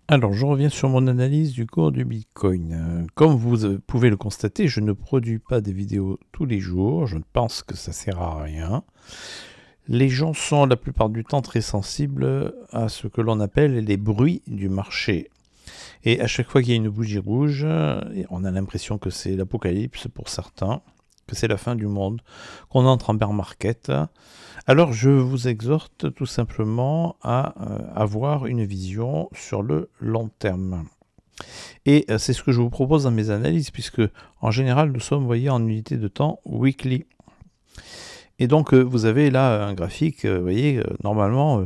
Alors, je reviens sur mon analyse du cours du Bitcoin. Comme vous pouvez le constater, je ne produis pas des vidéos tous les jours. Je pense que ça sert à rien. Les gens sont la plupart du temps très sensibles à ce que l'on appelle les bruits du marché. Et à chaque fois qu'il y a une bougie rouge, on a l'impression que c'est l'apocalypse pour certains, que c'est la fin du monde, qu'on entre en bear market. Alors je vous exhorte tout simplement à avoir une vision sur le long terme. Et c'est ce que je vous propose dans mes analyses, puisque en général nous sommes, vous voyez, en unité de temps weekly. Et donc vous avez là un graphique, vous voyez, normalement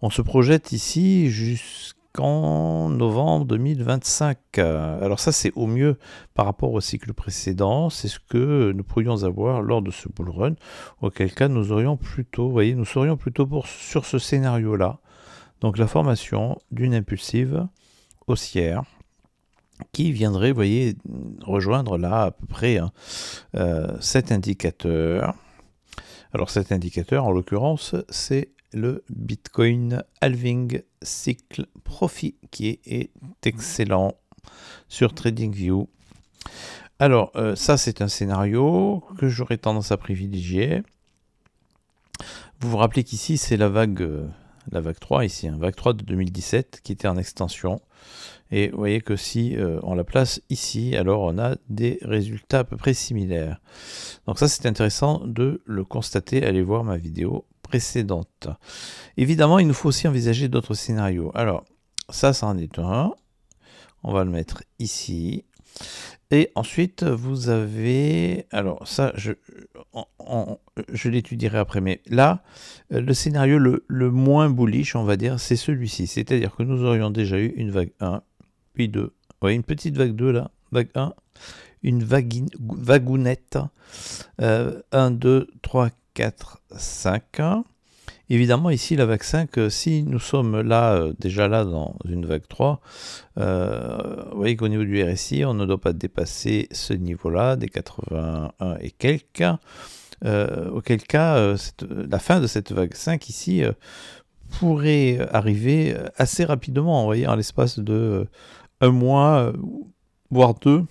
on se projette ici jusqu'en novembre 2025. Alors ça c'est au mieux par rapport au cycle précédent, c'est ce que nous pourrions avoir lors de ce bull run, auquel cas nous aurions plutôt, vous voyez, nous serions plutôt sur ce scénario-là. Donc la formation d'une impulsive haussière qui viendrait, vous voyez, rejoindre là à peu près cet indicateur. Alors cet indicateur, en l'occurrence, c'est le Bitcoin Halving Cycle Profit qui est excellent sur TradingView. Alors ça c'est un scénario que j'aurais tendance à privilégier. Vous vous rappelez qu'ici c'est la vague 3 ici, vague 3 de 2017 qui était en extension. Et vous voyez que si on la place ici, alors on a des résultats à peu près similaires. Donc ça c'est intéressant de le constater, allez voir ma vidéo précédente. Évidemment, il nous faut aussi envisager d'autres scénarios. Alors, ça en est un. On va le mettre ici. Et ensuite, vous avez... Alors, ça, je l'étudierai après. Mais là, le scénario le moins bullish, on va dire, c'est celui-ci. C'est-à-dire que nous aurions déjà eu une vague 1, puis 2. Vous voyez, une petite vague 2 là. Vague 1. Une vagounette. 1, 2, 3, 4, 5. Évidemment, ici, la vague 5, si nous sommes là, déjà là dans une vague 3, vous voyez qu'au niveau du RSI, on ne doit pas dépasser ce niveau-là, des 81 et quelques. Auquel cas, la fin de cette vague 5 ici pourrait arriver assez rapidement, vous voyez, en l'espace de un mois, voire deux,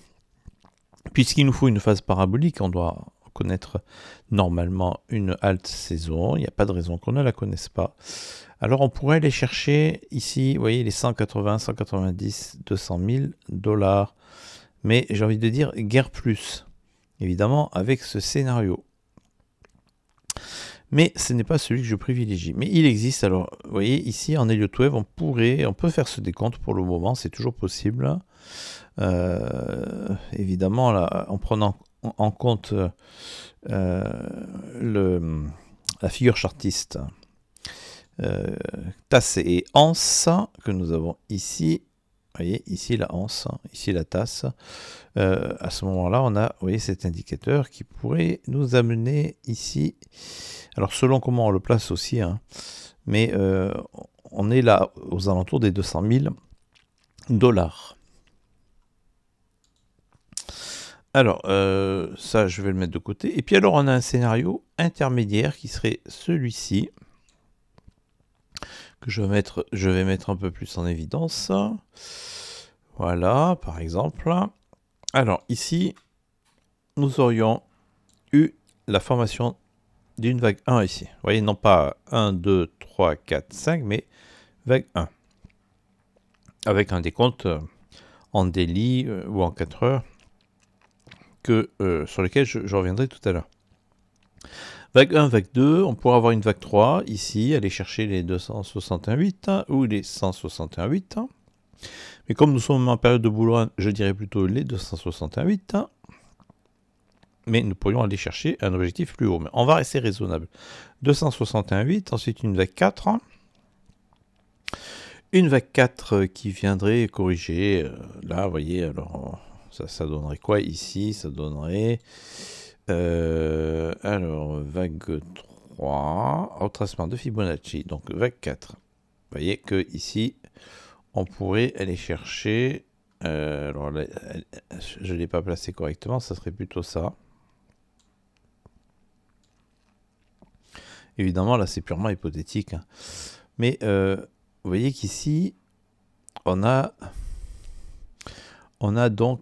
puisqu'il nous faut une phase parabolique, on doit connaître normalement une halte saison, il n'y a pas de raison qu'on ne la connaisse pas. Alors on pourrait aller chercher ici, vous voyez, les 180, 190, 200 000 dollars. Mais j'ai envie de dire guère plus, évidemment, avec ce scénario. Mais ce n'est pas celui que je privilégie. Mais il existe, alors, vous voyez, ici en Elliott Wave, on peut faire ce décompte pour le moment, c'est toujours possible. Évidemment, là, en prenant en compte la figure chartiste tasse et anse que nous avons ici. Vous voyez, ici la anse, ici la tasse. À ce moment-là, on a, vous voyez, cet indicateur qui pourrait nous amener ici. Alors, selon comment on le place aussi, hein, mais on est là aux alentours des 200 000 dollars. Alors, ça, je vais le mettre de côté. Et puis alors, on a un scénario intermédiaire qui serait celui-ci, que je vais mettre un peu plus en évidence. Voilà, par exemple. Alors, ici, nous aurions eu la formation d'une vague 1 ici. Vous voyez, non pas 1, 2, 3, 4, 5, mais vague 1. Avec un décompte en daily ou en 4 heures sur lequel je reviendrai tout à l'heure. Vague 1, vague 2, on pourra avoir une vague 3 ici, aller chercher les 261,8 ou les 161,8. Mais comme nous sommes en période de bull run, je dirais plutôt les 261,8. Mais nous pourrions aller chercher un objectif plus haut. Mais on va rester raisonnable. 261,8, ensuite une vague 4. Une vague 4 qui viendrait corriger. Là, vous voyez, alors ça donnerait quoi ici? Ça donnerait... alors, vague 3, retracement de Fibonacci, donc vague 4. Vous voyez que ici, on pourrait aller chercher... alors là, je ne l'ai pas placé correctement, ça serait plutôt ça. Évidemment, là, c'est purement hypothétique. Hein. Mais vous voyez qu'ici, on a donc...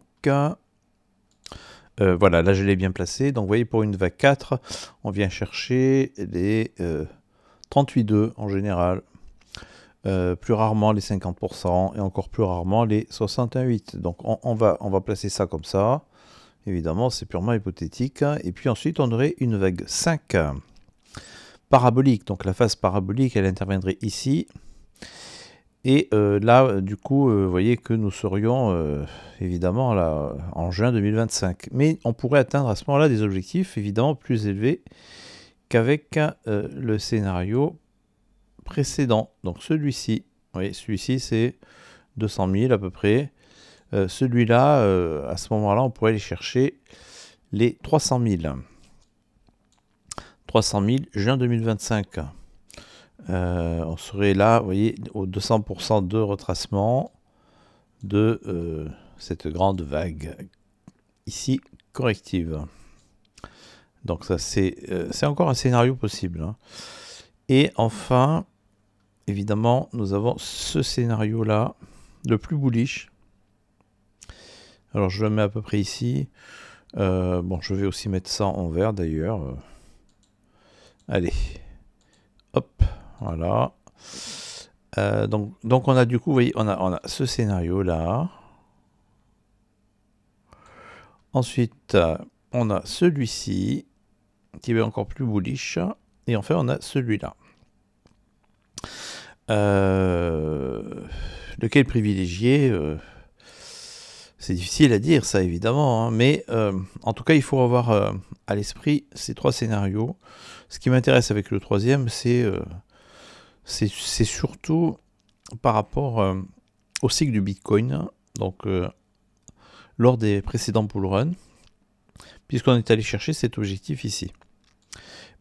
voilà, là je l'ai bien placé. Donc vous voyez, pour une vague 4, on vient chercher les 38,2 en général. Plus rarement les 50% et encore plus rarement les 61,8. Donc on va placer ça comme ça. Évidemment, c'est purement hypothétique. Et puis ensuite, on aurait une vague 5 parabolique. Donc la phase parabolique, elle interviendrait ici. Et là, du coup, vous voyez que nous serions évidemment là, en juin 2025. Mais on pourrait atteindre à ce moment-là des objectifs évidemment plus élevés qu'avec le scénario précédent. Donc celui-ci, vous voyez, celui-ci c'est 200 000 à peu près. Celui-là, à ce moment-là, on pourrait aller chercher les 300 000. 300 000 juin 2025. On serait là, vous voyez, au 200% de retracement de cette grande vague ici corrective. Donc ça c'est encore un scénario possible. Hein. Et enfin, évidemment, nous avons ce scénario-là, le plus bullish. Alors je le mets à peu près ici. Bon, je vais aussi mettre ça en vert d'ailleurs. Allez, hop, voilà. Donc on a du coup, vous voyez, on a ce scénario-là. Ensuite, on a celui-ci, qui est encore plus bullish. Et enfin, on a celui-là. Lequel privilégier c'est difficile à dire, ça, évidemment. Hein, mais en tout cas, il faut avoir à l'esprit ces trois scénarios. Ce qui m'intéresse avec le troisième, c'est surtout par rapport au cycle du Bitcoin. Donc, lors des précédents bull runs, puisqu'on est allé chercher cet objectif ici.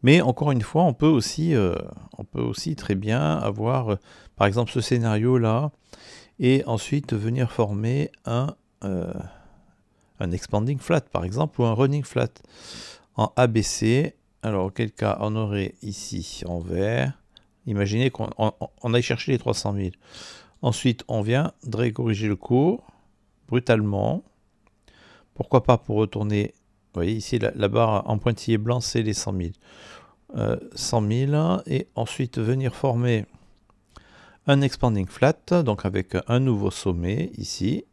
Mais encore une fois, on peut aussi très bien avoir, par exemple, ce scénario-là, et ensuite venir former un expanding flat, par exemple, ou un running flat en ABC. Alors, auquel cas, on aurait ici en vert. Imaginez qu'on aille chercher les 300 000. Ensuite, on viendrait corriger le cours brutalement. Pourquoi pas pour retourner... Vous voyez ici, la barre en pointillé blanc, c'est les 100 000. 100 000. Et ensuite, venir former un expanding flat, donc avec un nouveau sommet ici.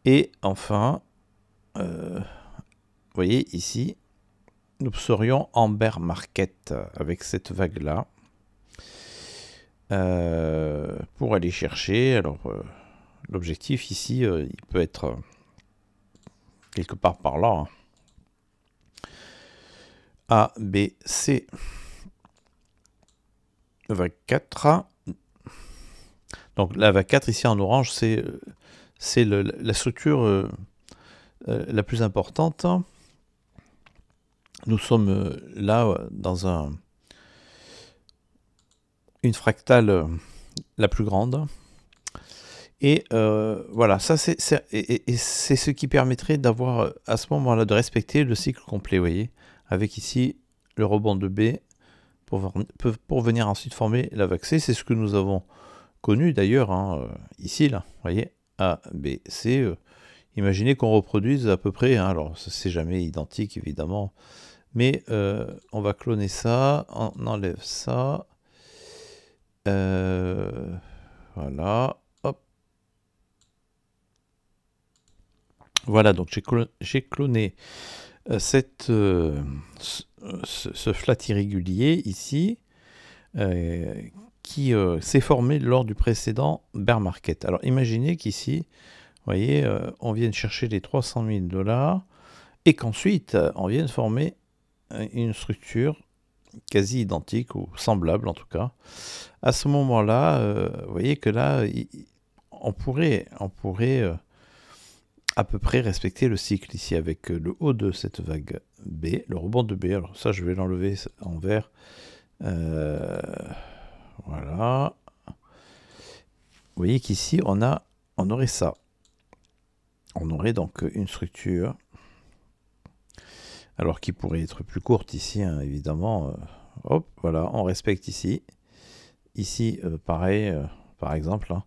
Et enfin, vous voyez ici, nous serions en bear market avec cette vague-là. Pour aller chercher, alors l'objectif ici, il peut être quelque part par là. Hein. A, B, C. Vague 4. Donc la vague 4 ici en orange, c'est la structure la plus importante. Nous sommes là dans une fractale la plus grande. Et voilà, ça c'est ce qui permettrait d'avoir à ce moment-là de respecter le cycle complet, vous voyez, avec ici le rebond de B pour venir ensuite former la vague C. C'est ce que nous avons connu d'ailleurs hein, ici, là, vous voyez, A, B, C. Imaginez qu'on reproduise à peu près, hein, alors c'est jamais identique évidemment, mais on va cloner ça, on enlève ça, voilà, hop. Voilà, donc j'ai cloné ce flat irrégulier ici, qui s'est formé lors du précédent bear market. Alors imaginez qu'ici, vous voyez, on vient chercher les 300 000 $ et qu'ensuite on vienne former une structure quasi identique ou semblable en tout cas. À ce moment-là, vous voyez que là, on pourrait à peu près respecter le cycle ici avec le haut de cette vague B, le rebond de B. Alors ça, je vais l'enlever en vert. Voilà. Vous voyez qu'ici, on aurait ça. On aurait donc une structure, alors qui pourrait être plus courte ici, hein, évidemment. Hop, voilà, on respecte ici. Ici, pareil, par exemple. Hein.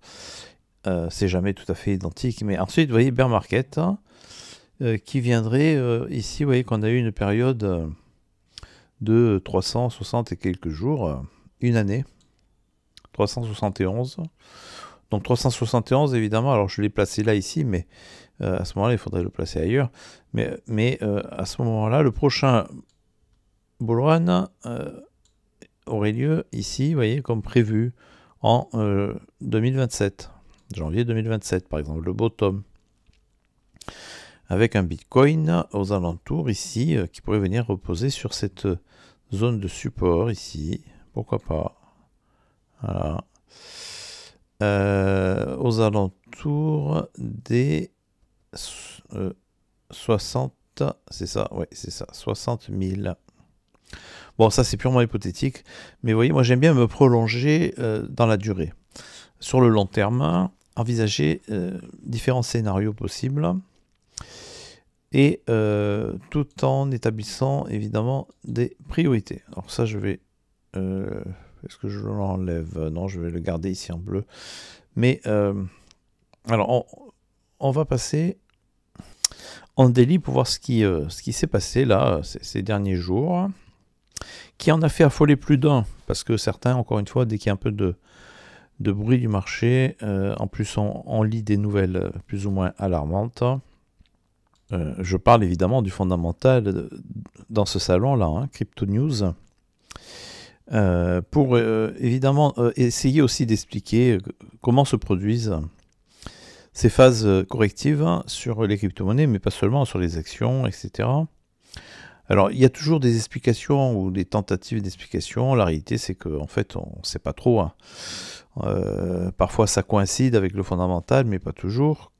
c'est jamais tout à fait identique. Mais ensuite, vous voyez, bear market, qui viendrait ici, vous voyez qu'on a eu une période de 360 et quelques jours, une année, 371. Donc 371, évidemment, alors je l'ai placé là, ici, mais à ce moment-là, il faudrait le placer ailleurs. Mais à ce moment-là, le prochain bull run aurait lieu ici, vous voyez, comme prévu, en 2027, janvier 2027, par exemple, le bottom, avec un Bitcoin aux alentours, ici, qui pourrait venir reposer sur cette zone de support, ici, pourquoi pas, voilà. Aux alentours des 60, c'est ça, oui, c'est ça, 60 000. Bon, ça c'est purement hypothétique, mais vous voyez, moi j'aime bien me prolonger dans la durée. Sur le long terme, envisager différents scénarios possibles, et tout en établissant évidemment des priorités. Alors ça, je vais... est-ce que je l'enlève? Non, je vais le garder ici en bleu. Mais, alors, on va passer en daily pour voir ce qui s'est passé là, ces derniers jours, qui en a fait affoler plus d'un, parce que certains, encore une fois, dès qu'il y a un peu de bruit du marché, en plus on lit des nouvelles plus ou moins alarmantes. Je parle évidemment du fondamental dans ce salon-là, hein, Crypto News. Pour évidemment essayer aussi d'expliquer comment se produisent ces phases correctives sur les crypto-monnaies, mais pas seulement, sur les actions, etc. Alors, il y a toujours des explications ou des tentatives d'explication. La réalité, c'est qu'en fait, on ne sait pas trop, hein. Parfois, ça coïncide avec le fondamental, mais pas toujours.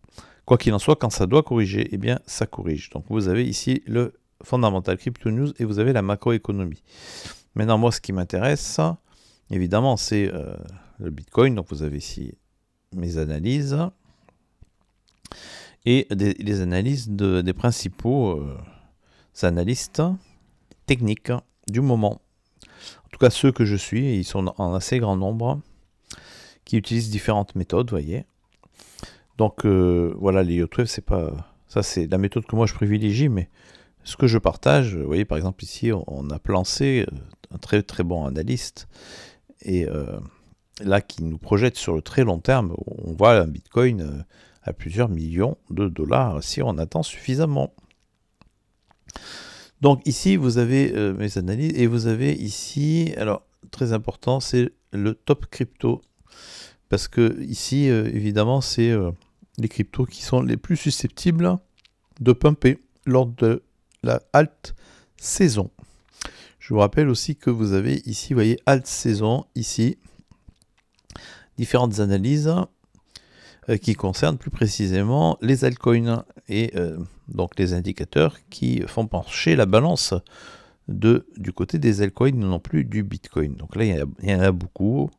Quoi qu'il en soit, quand ça doit corriger, eh bien, ça corrige. Donc, vous avez ici le fondamental Crypto News et vous avez la macroéconomie. Maintenant, moi, ce qui m'intéresse, évidemment, c'est le Bitcoin. Donc, vous avez ici mes analyses et les analyses des principaux analystes techniques du moment. En tout cas, ceux que je suis, et ils sont en assez grand nombre, qui utilisent différentes méthodes, vous voyez. Donc, voilà, les yacht wave, c'est pas... Ça, c'est la méthode que moi, je privilégie, mais ce que je partage, vous voyez, par exemple, ici, on a Plancé, un très très bon analyste, et là, qui nous projette sur le très long terme. On voit un Bitcoin à plusieurs millions de dollars si on attend suffisamment. Donc ici, vous avez mes analyses, et vous avez ici, alors très important, c'est le top crypto, parce que ici, évidemment, c'est les cryptos qui sont les plus susceptibles de pumper lors de la alt saison. Je vous rappelle aussi que vous avez ici, vous voyez, alt saison, ici, différentes analyses qui concernent plus précisément les altcoins et donc les indicateurs qui font pencher la balance du côté des altcoins, non plus du Bitcoin. Donc là, il y en a beaucoup.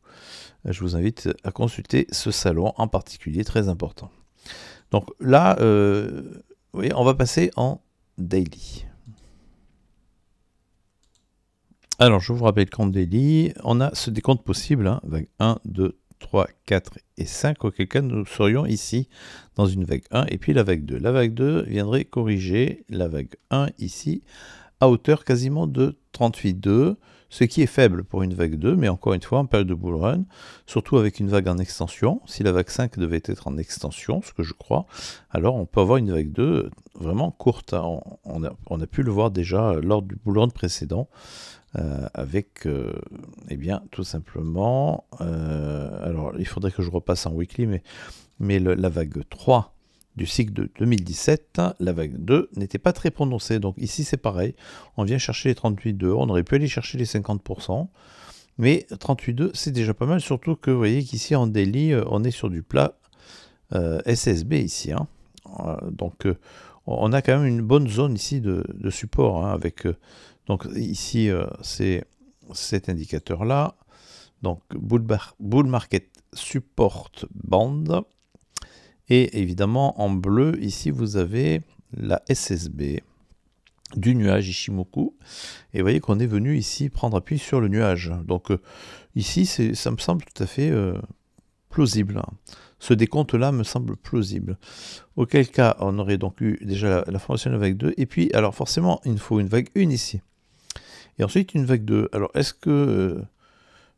Je vous invite à consulter ce salon en particulier, très important. Donc là, vous voyez, on va passer en daily. Alors, je vous rappelle qu'en daily, on a ce décompte possible, hein, vague 1, 2, 3, 4 et 5, auquel cas nous serions ici dans une vague 1, et puis la vague 2. La vague 2 viendrait corriger la vague 1 ici, à hauteur quasiment de 38,2, ce qui est faible pour une vague 2, mais encore une fois en période de bull run, surtout avec une vague en extension. Si la vague 5 devait être en extension, ce que je crois, alors on peut avoir une vague 2 vraiment courte. On a pu le voir déjà lors du bull run précédent, avec, eh bien, tout simplement, alors il faudrait que je repasse en weekly, mais la vague 3 du cycle de 2017, la vague 2 n'était pas très prononcée. Donc ici c'est pareil, on vient chercher les 38,2, on aurait pu aller chercher les 50%, mais 38,2 c'est déjà pas mal, surtout que vous voyez qu'ici en daily, on est sur du plat SSB ici, hein. Donc on a quand même une bonne zone ici de support, hein, avec... donc ici, c'est cet indicateur-là. Donc Bull Market Support Band. Et évidemment, en bleu, ici, vous avez la SSB du nuage Ishimoku. Et vous voyez qu'on est venu ici prendre appui sur le nuage. Donc ici, ça me semble tout à fait plausible. ce décompte-là me semble plausible. Auquel cas, on aurait donc eu déjà la formation de la vague 2, et puis, alors forcément, il nous faut une vague 1 ici. Et ensuite, une vague 2. Alors, est-ce que,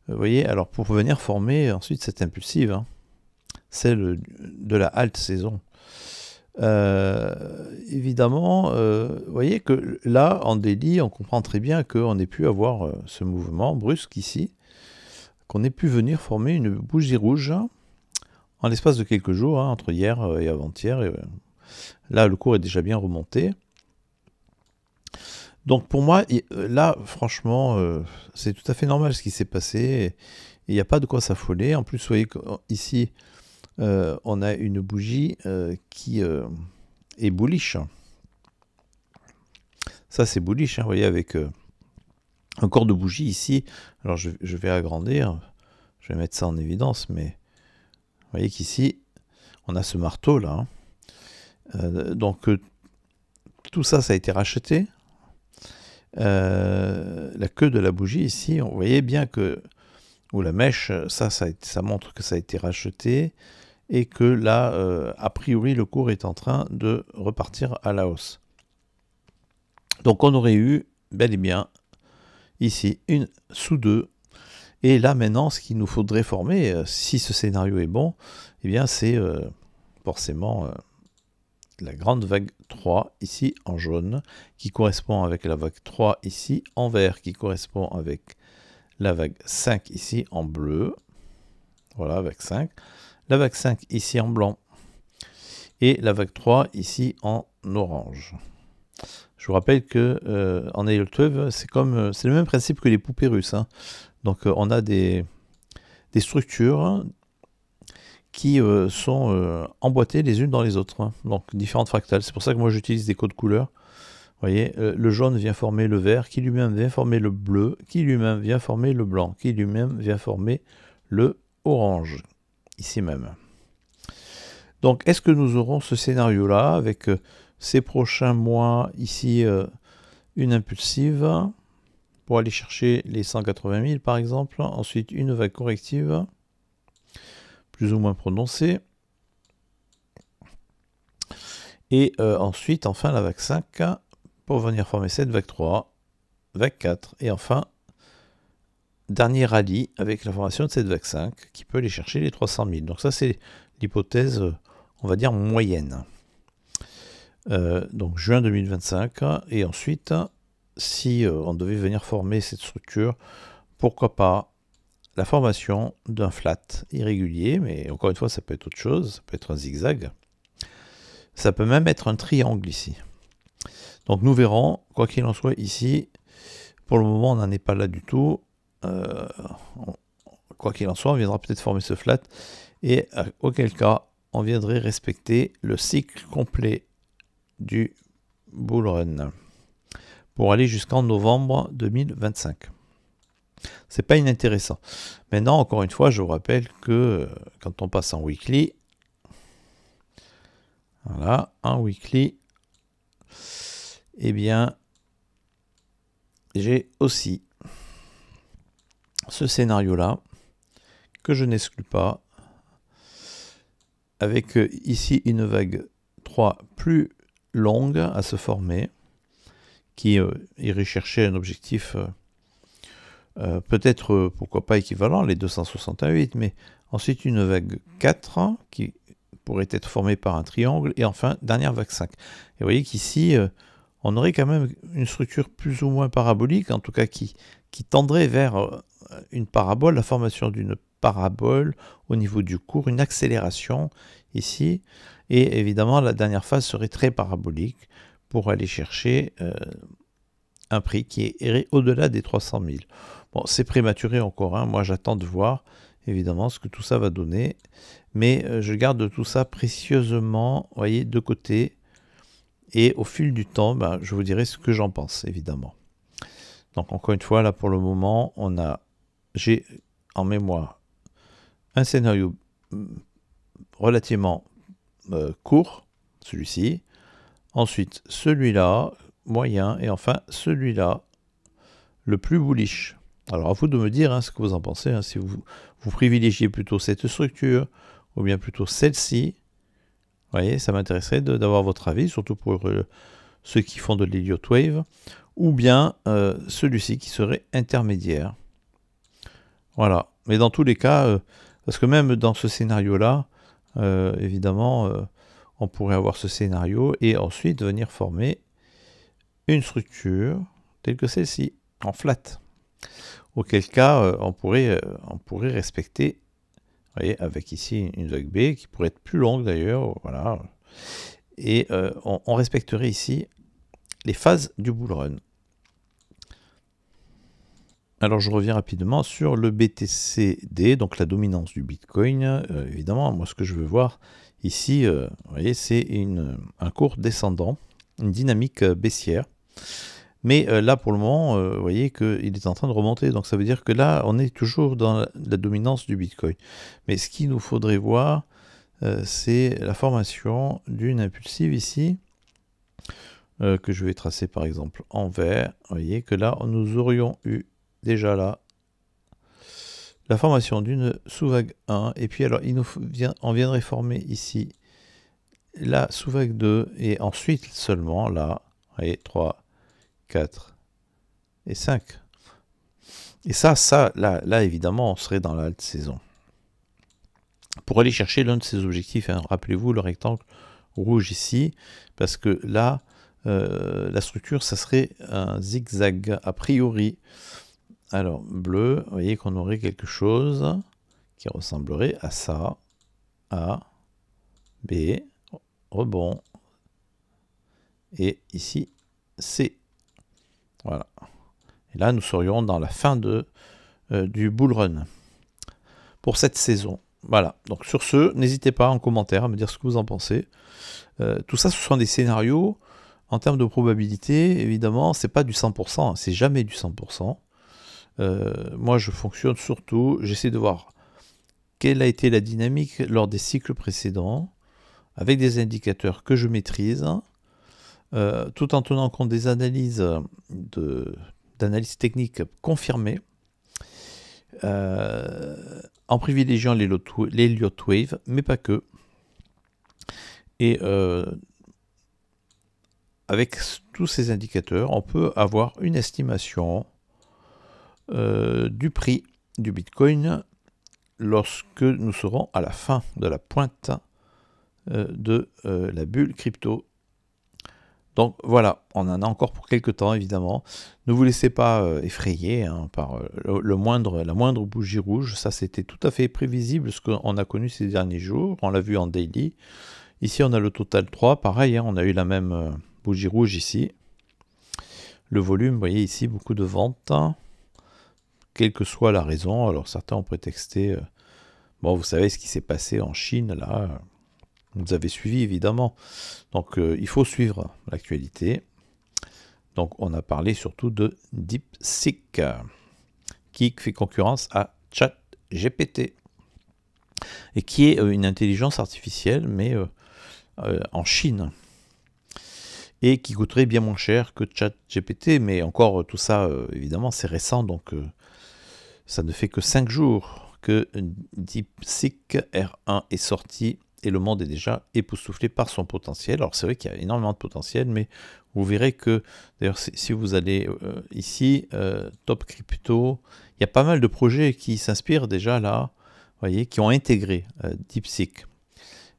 vous voyez, alors pour venir former ensuite cette impulsive, hein, celle de la halte saison, évidemment, vous voyez que là, en délit, on comprend très bien qu'on ait pu avoir ce mouvement brusque ici, qu'on ait pu venir former une bougie rouge en l'espace de quelques jours, hein, entre hier et avant-hier. Là, le cours est déjà bien remonté. Donc pour moi, là, franchement, c'est tout à fait normal ce qui s'est passé. Il n'y a pas de quoi s'affoler. En plus, vous voyez qu'ici, on a une bougie qui est bullish. Ça, c'est bullish, hein, vous voyez, avec un corps de bougie ici. Alors, je vais agrandir. Je vais mettre ça en évidence, mais vous voyez qu'ici, on a ce marteau-là. Donc, tout ça, ça a été racheté. La queue de la bougie ici, vous voyez bien que, ou la mèche, ça montre que ça a été racheté et que là, a priori, le cours est en train de repartir à la hausse. Donc on aurait eu, bel et bien, ici, une sous 2. Et là, maintenant, ce qu'il nous faudrait former, si ce scénario est bon, eh bien, c'est forcément la grande vague 3, ici, en jaune, qui correspond avec la vague 3, ici, en vert, qui correspond avec la vague 5, ici, en bleu. Voilà, vague 5. La vague 5, ici, en blanc. Et la vague 3, ici, en orange. Je vous rappelle que en Elliott Wave, c'est le même principe que les poupées russes. Hein. Donc on a des structures qui sont emboîtées les unes dans les autres. Hein. Donc différentes fractales. C'est pour ça que moi j'utilise des codes couleurs. Vous voyez, le jaune vient former le vert, qui lui-même vient former le bleu, qui lui-même vient former le blanc, qui lui-même vient former le orange, ici même. Donc est-ce que nous aurons ce scénario-là avec ces prochains mois, ici, une impulsive pour aller chercher les 180 000 par exemple. Ensuite, une vague corrective, plus ou moins prononcée. Et ensuite, enfin, la vague 5 pour venir former cette vague 3, vague 4. Et enfin, dernier rallye avec la formation de cette vague 5 qui peut aller chercher les 300 000. Donc ça, c'est l'hypothèse, on va dire, moyenne. Donc juin 2025, et ensuite, si on devait venir former cette structure, pourquoi pas la formation d'un flat irrégulier, mais encore une fois, ça peut être autre chose, ça peut être un zigzag, ça peut même être un triangle ici. Donc nous verrons, quoi qu'il en soit ici, pour le moment on n'en est pas là du tout, quoi qu'il en soit, on viendra peut-être former ce flat, et auquel cas, on viendrait respecter le cycle complet du bull run pour aller jusqu'en novembre 2025. C'est pas inintéressant. Maintenant, encore une fois, je vous rappelle que quand on passe en weekly, voilà, en weekly, eh bien, j'ai aussi ce scénario-là que je n'exclus pas, avec ici une vague 3 plus longue à se former, qui irait chercher un objectif peut-être, pourquoi pas équivalent, les 268, mais ensuite une vague 4 qui pourrait être formée par un triangle, et enfin, dernière vague 5. Et vous voyez qu'ici, on aurait quand même une structure plus ou moins parabolique, en tout cas qui tendrait vers une parabole, la formation d'une parabole au niveau du cours, une accélération ici, et évidemment la dernière phase serait très parabolique pour aller chercher un prix qui irait au-delà des 300 000. Bon, c'est prématuré encore, hein. Moi j'attends de voir évidemment ce que tout ça va donner, mais je garde tout ça précieusement, vous voyez, de côté, et au fil du temps, ben, je vous dirai ce que j'en pense, évidemment. Donc encore une fois, là pour le moment, j'ai en mémoire un scénario relativement court, celui-ci, ensuite celui-là, moyen, et enfin celui-là, le plus bullish. Alors à vous de me dire ce que vous en pensez, si vous privilégiez plutôt cette structure, ou bien plutôt celle-ci. Vous voyez, ça m'intéresserait d'avoir votre avis, surtout pour ceux qui font de l'Elliott Wave, ou bien celui-ci qui serait intermédiaire. Voilà, mais dans tous les cas, parce que même dans ce scénario-là, évidemment, on pourrait avoir ce scénario et ensuite venir former une structure telle que celle-ci, en flat. Auquel cas, on pourrait respecter, vous voyez, avec ici une vague B qui pourrait être plus longue d'ailleurs, voilà. Et on respecterait ici les phases du bull run. Alors je reviens rapidement sur le BTCD, donc la dominance du Bitcoin. Évidemment, moi ce que je veux voir ici, vous voyez, c'est un cours descendant, une dynamique baissière. Mais là pour le moment, vous voyez qu'il est en train de remonter, donc ça veut dire que là on est toujours dans la dominance du Bitcoin. Mais ce qu'il nous faudrait voir, c'est la formation d'une impulsive ici, que je vais tracer par exemple en vert. Vous voyez que là nous aurions eu déjà là la formation d'une sous-vague 1, et puis alors on viendrait former ici la sous-vague 2, et ensuite seulement là, vous voyez, 3, 4 et 5. Et ça là évidemment on serait dans la haute saison. Pour aller chercher l'un de ces objectifs, hein, rappelez-vous le rectangle rouge ici, parce que là, la structure, ça serait un zigzag a priori. Alors, bleu, vous voyez qu'on aurait quelque chose qui ressemblerait à ça. A, B, rebond. Et ici, C. Voilà. Et là, nous serions dans la fin du bull run pour cette saison. Voilà. Donc, sur ce, n'hésitez pas en commentaire à me dire ce que vous en pensez. Tout ça, ce sont des scénarios. En termes de probabilité, évidemment, c'est pas du 100%. C'est jamais du 100%. Moi je fonctionne surtout, j'essaie de voir quelle a été la dynamique lors des cycles précédents, avec des indicateurs que je maîtrise, tout en tenant compte des analyses techniques confirmées, en privilégiant l'Elliott Wave, mais pas que. Et avec tous ces indicateurs, on peut avoir une estimation du prix du Bitcoin lorsque nous serons à la fin de la pointe de la bulle crypto. Donc voilà, on en a encore pour quelques temps évidemment. Ne vous laissez pas effrayer hein, par la moindre bougie rouge. Ça c'était tout à fait prévisible ce qu'on a connu ces derniers jours. On l'a vu en daily. Ici on a le total 3, pareil, hein, on a eu la même bougie rouge ici. Le volume, vous voyez ici, beaucoup de ventes. Quelle que soit la raison, alors certains ont prétexté, bon vous savez ce qui s'est passé en Chine là, vous avez suivi évidemment, donc il faut suivre l'actualité. Donc on a parlé surtout de DeepSeek, qui fait concurrence à ChatGPT, et qui est une intelligence artificielle, mais en Chine, et qui coûterait bien moins cher que ChatGPT, mais encore tout ça, évidemment c'est récent, donc ça ne fait que 5 jours que DeepSeek R1 est sorti et le monde est déjà époustouflé par son potentiel. Alors c'est vrai qu'il y a énormément de potentiel, mais vous verrez que, d'ailleurs si vous allez ici, Top Crypto, il y a pas mal de projets qui s'inspirent déjà là, vous voyez, qui ont intégré DeepSeek.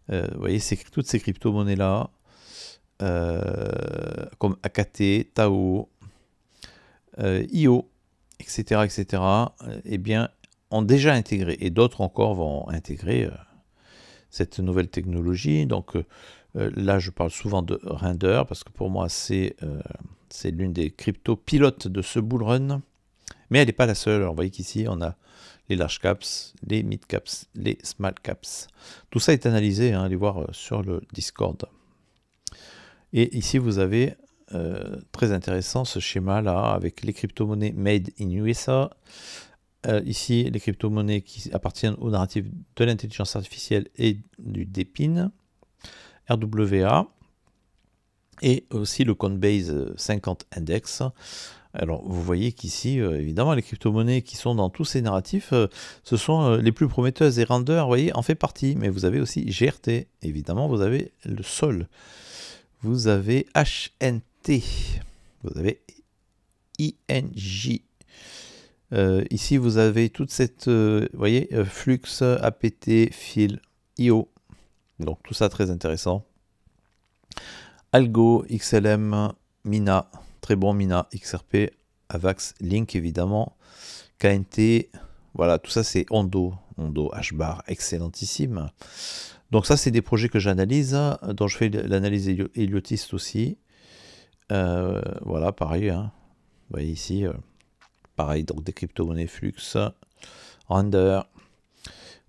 Vous voyez, toutes ces crypto-monnaies là, comme AKT, Tao, IO, etc., eh bien, ont déjà intégré, et d'autres encore vont intégrer cette nouvelle technologie. Donc là, je parle souvent de Render, parce que pour moi, c'est l'une des crypto-pilotes de ce bull run, mais elle n'est pas la seule. Alors, vous voyez qu'ici, on a les large caps, les mid caps, les small caps. Tout ça est analysé, hein, allez voir sur le Discord. Et ici, vous avez très intéressant ce schéma-là, avec les crypto-monnaies made in USA. Ici, les crypto-monnaies qui appartiennent au narratif de l'intelligence artificielle et du DePIN, RWA, et aussi le Coinbase 50 Index. Alors, vous voyez qu'ici, évidemment, les crypto-monnaies qui sont dans tous ces narratifs, ce sont les plus prometteuses et Render, vous voyez, en fait partie. Mais vous avez aussi GRT, évidemment, vous avez le Sol, vous avez HNT, vous avez INJ. Ici, vous avez toute cette, vous voyez, Flux, APT, Fil, IO. Donc, tout ça très intéressant. Algo, XLM, Mina, très bon Mina, XRP, Avax, Link évidemment, KNT, voilà, tout ça c'est Ondo, HBAR, excellentissime. Donc ça c'est des projets que j'analyse, dont je fais l'analyse héliotiste aussi. Voilà, pareil, hein. Vous voyez ici, pareil, donc des crypto-monnaies Flux, Render,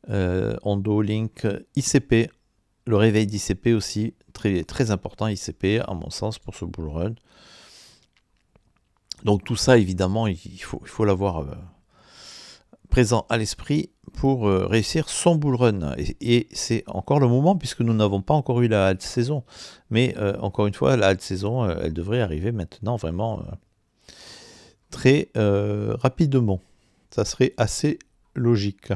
Ondo, Link, ICP, le réveil d'ICP aussi, très important ICP à mon sens pour ce bull run. Donc tout ça évidemment il faut l'avoir présent à l'esprit pour réussir son bull run. Et c'est encore le moment puisque nous n'avons pas encore eu la halte saison. Mais encore une fois, la halte saison, elle devrait arriver maintenant vraiment très rapidement. Ça serait assez logique.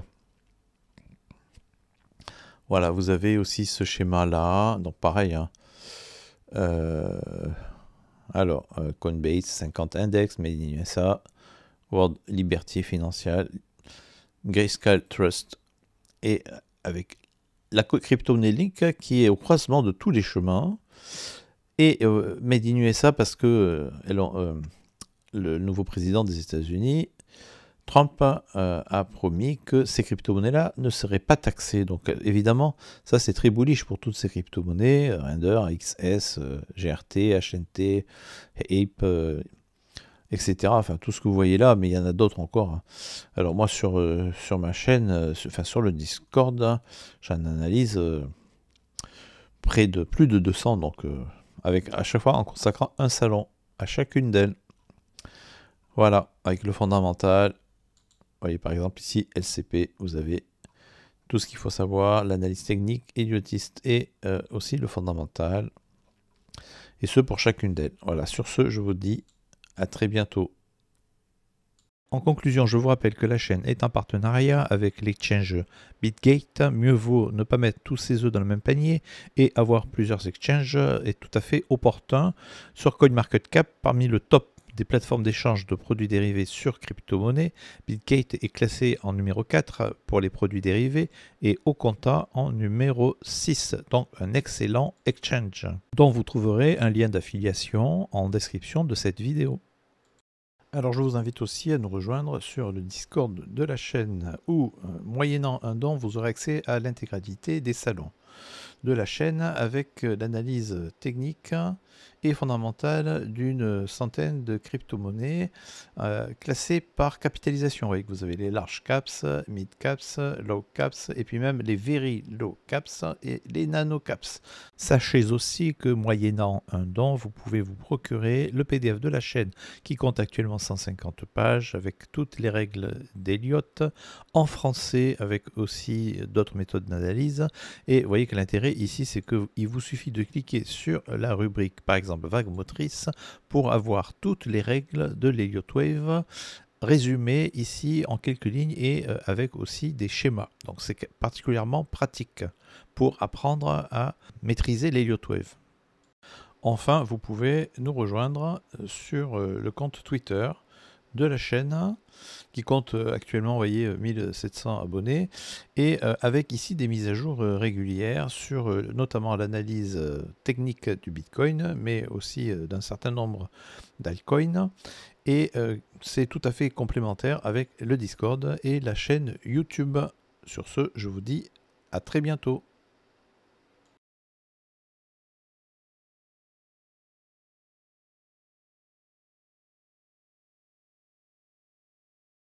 Voilà, vous avez aussi ce schéma-là. Donc pareil, hein. Alors, Coinbase, 50 Index, Made in USA, World Liberty Financial, Grayscale Trust, et avec la crypto-monnaie Link qui est au croisement de tous les chemins, et Made in USA parce que le nouveau président des États-Unis, Trump, a promis que ces crypto-monnaies-là ne seraient pas taxées. Donc évidemment, ça c'est très bullish pour toutes ces crypto-monnaies, Render, XS, GRT, HNT, Ape, etc. Enfin tout ce que vous voyez là, mais il y en a d'autres encore, hein. Alors moi sur ma chaîne, sur le Discord, hein, j'en analyse plus de 200, donc avec à chaque fois en consacrant un salon à chacune d'elles. Voilà, avec le fondamental. Vous voyez par exemple ici LCP, vous avez tout ce qu'il faut savoir, l'analyse technique, héliotiste et aussi le fondamental. Et ce pour chacune d'elles. Voilà, sur ce, je vous dis à très bientôt. En conclusion, je vous rappelle que la chaîne est en partenariat avec l'exchange Bitgate. Mieux vaut ne pas mettre tous ses œufs dans le même panier et avoir plusieurs exchanges est tout à fait opportun. Sur CoinMarketCap, parmi le top des plateformes d'échange de produits dérivés sur crypto-monnaie, Bitgate est classé en numéro 4 pour les produits dérivés et Oconta en numéro 6, donc un excellent exchange, dont vous trouverez un lien d'affiliation en description de cette vidéo. Alors je vous invite aussi à nous rejoindre sur le Discord de la chaîne où, moyennant un don, vous aurez accès à l'intégralité des salons de la chaîne avec l'analyse technique et fondamentale d'une centaine de crypto-monnaies classées par capitalisation. Vous voyez que vous avez les large caps, mid caps, low caps et puis même les very low caps et les nano caps. Sachez aussi que moyennant un don, vous pouvez vous procurer le PDF de la chaîne qui compte actuellement 150 pages avec toutes les règles d'Elliott en français avec aussi d'autres méthodes d'analyse. Et vous voyez que l'intérêt ici, c'est qu'il vous suffit de cliquer sur la rubrique, par exemple, vague motrice, pour avoir toutes les règles de l'Elliott Wave résumées ici en quelques lignes et avec aussi des schémas. Donc c'est particulièrement pratique pour apprendre à maîtriser l'Elliott Wave. Enfin, vous pouvez nous rejoindre sur le compte Twitter de la chaîne qui compte actuellement, vous voyez, 1700 abonnés et avec ici des mises à jour régulières sur notamment l'analyse technique du Bitcoin mais aussi d'un certain nombre d'altcoins et c'est tout à fait complémentaire avec le Discord et la chaîne YouTube. Sur ce, je vous dis à très bientôt.